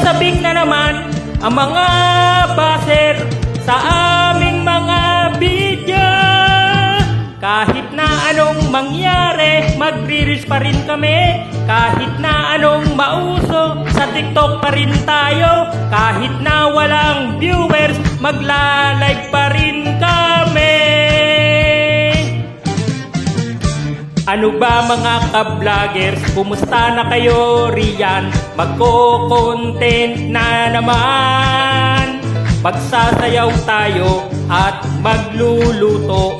Sabik na naman ang mga baser sa aming mga video. Kahit na anong mangyari, magre-reels pa rin kami. Kahit na anong mauso, sa TikTok pa rin tayo. Kahit na walang viewers, magla-live pa rin kami. Ano ba mga ka-vloggers, kumusta na kayo riyan? Magko-content na naman. Magsasayaw tayo at magluluto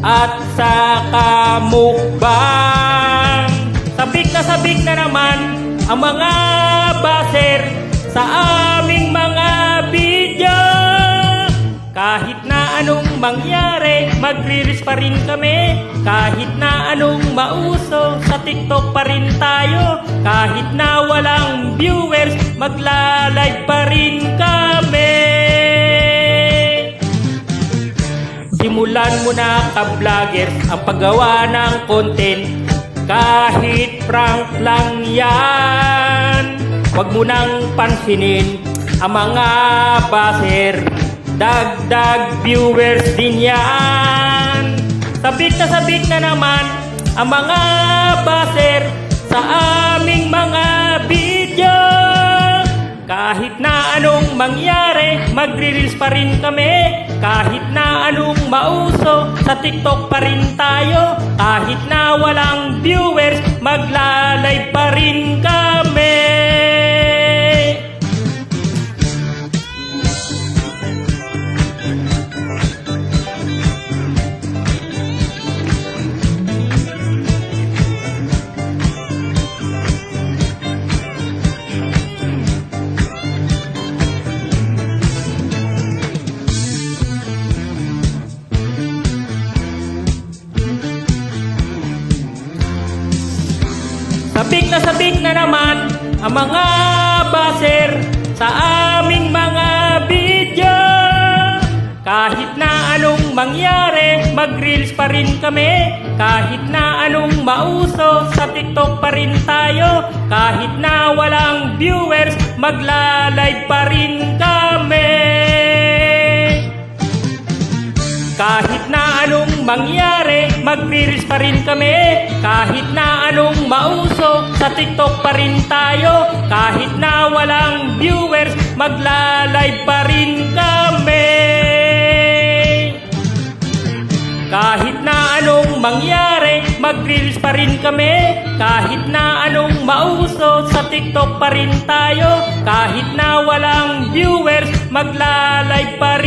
at saka mukbang. Sabik na naman ang mga baser sa aming mga video. Kahit na anong mangyari, magre-reels pa rin kami. Kahit na anong mauso, sa TikTok pa rin tayo. Kahit na walang viewers, magla-live pa rin kami. Simulan mo na ka-vloggers ang paggawa ng content. Kahit prank lang yan, huwag mo nang pansinin ang mga baser. Dagdag viewers din yan. Sabik na naman ang mga baser sa aming mga video. Kahit na anong mangyari, magre-reels pa rin kami. Kahit na anong mauso, sa TikTok pa rin tayo. Kahit na walang viewers, magla-live pa rin kami. Sabik na naman ang mga baser sa aming mga video. Kahit na anong mangyari, mag-reels pa rin kami. Kahit na anong mauso, sa TikTok pa rin tayo. Kahit na walang viewers, magla-live pa rin kami. Kahit na anong mangyari, magre-reels pa rin kami. Kahit na anong mauso, sa TikTok pa rin tayo. Kahit na walang viewers, magla-live pa rin kami. Kahit na anong mangyari, mag-reels pa rin kami. Kahit na anong mauso, sa TikTok pa rin tayo. Kahit na walang viewers, magla-live pa rin.